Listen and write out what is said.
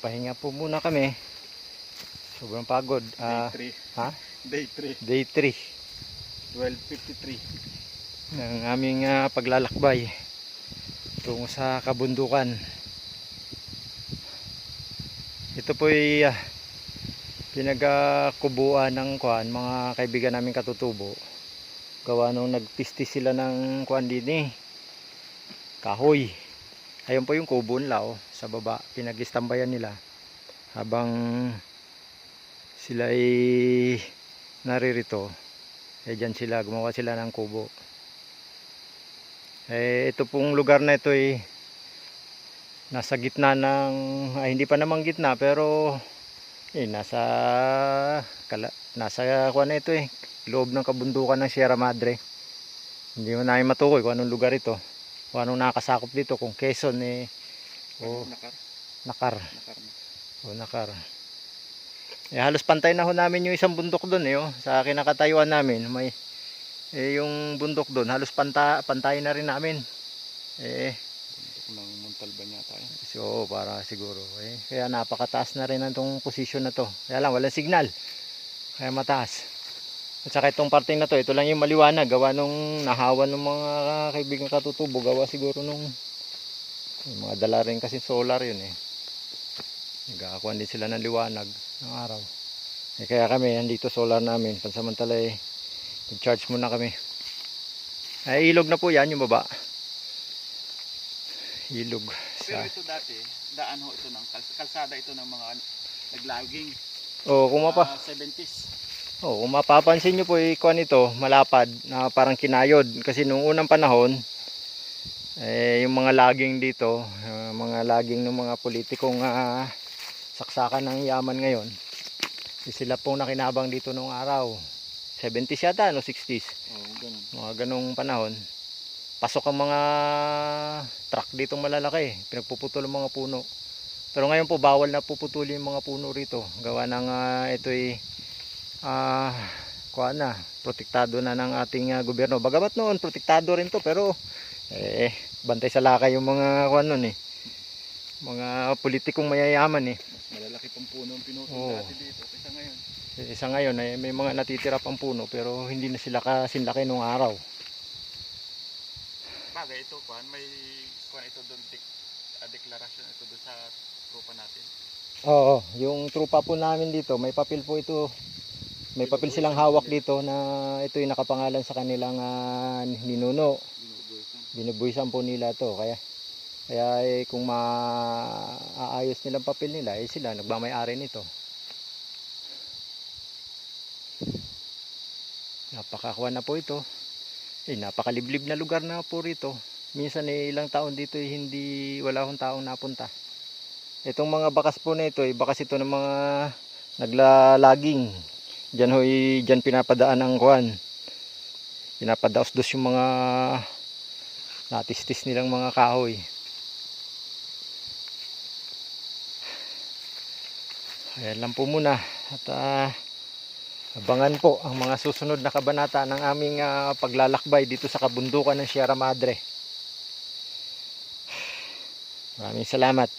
Pahinga po muna kami. Sobrang pagod. Day 3. Ha? Day 3. Day 3 12:53. ng aming paglalakbay tungo sa kabundukan. Ito po ay pinagkubuan ng mga kaibigan namin katutubo. Gawa nung nagpistis sila ng din kahoy. Ayun po yung kubo nila sa baba. Pinag-istambayan nila habang sila ay naririto. Diyan sila, gumawa sila ng kubo. Ito pong lugar na ito ay nasa gitna ng, hindi pa naman gitna, pero nasa kuwan na ito loob ng kabundukan ng Sierra Madre. Hindi mo namin matukoy kung anong lugar ito, kung anong nakasakop dito, kung Quezon Nakar. Halos pantay na ho namin yung isang bundok doon sa kinakatayuan namin. May yung bundok doon halos pantay na rin namin. Bundok ng Montalban yata yan. So para siguro kaya napakataas na rin itong posisyon na to. Kaya lang walang signal. Kaya mataas. At saka itong parte na to, ito lang yung maliwanag gawa nung nahawan ng mga kaibigan katutubo, gawa siguro nung mga dala rin kasi solar yun nagkakakuha din sila ng liwanag ng araw. Kaya kami nandito solar namin pansamantala nag-charge muna kami. Ilog na po yan yung baba. Ilog pero ito dati daan ho ito ng kalsada ito ng mga naglaging kung 70s. Kung mapapansin nyo po ikuan ito malapad na parang kinayod kasi nung unang panahon yung mga laging dito, mga laging ng mga politikong saksakan ng yaman ngayon, sila pong nakinabang dito nung araw 70s yata, 60s. Ganun. Mga ganong panahon. Pasok ang mga truck dito malalaki, pinagpuputol ang mga puno. Pero ngayon po bawal na puputulin yung mga puno rito. Gawa ng ito'y protektado na ng ating gobyerno. Bagamat noon protektado rin to, pero bantay sa lakay yung mga mga politikong mayayaman Mas malalaki pang puno ang pinutol dati dito kaysa ngayon. Isa ngayon may mga natitira pang puno pero hindi na sila kasinlaki nung araw. Bagay ito may ito doon deklarasyon ito doon sa tropa natin. Oo, yung tropa po namin dito, may papel po ito. May papel silang hawak dito na ito yung nakapangalan sa kanilang ninuno. Binubuisan po nila to. Kaya kung maaayos nilang papel nila, sila nagmamay-ari nito. Napakakuha na po ito. Napakaliblib na lugar na po rito. Minsan ilang taon dito wala akong taong napunta. Itong mga bakas po na ito, bakas ito ng mga naglalaging. Diyan pinapadaan ang kuwan. Pinapadaos-dos yung mga natistis nilang mga kahoy. Ayan lang po muna. At abangan po ang mga susunod na kabanata ng aming paglalakbay dito sa kabundukan ng Sierra Madre. Maraming salamat.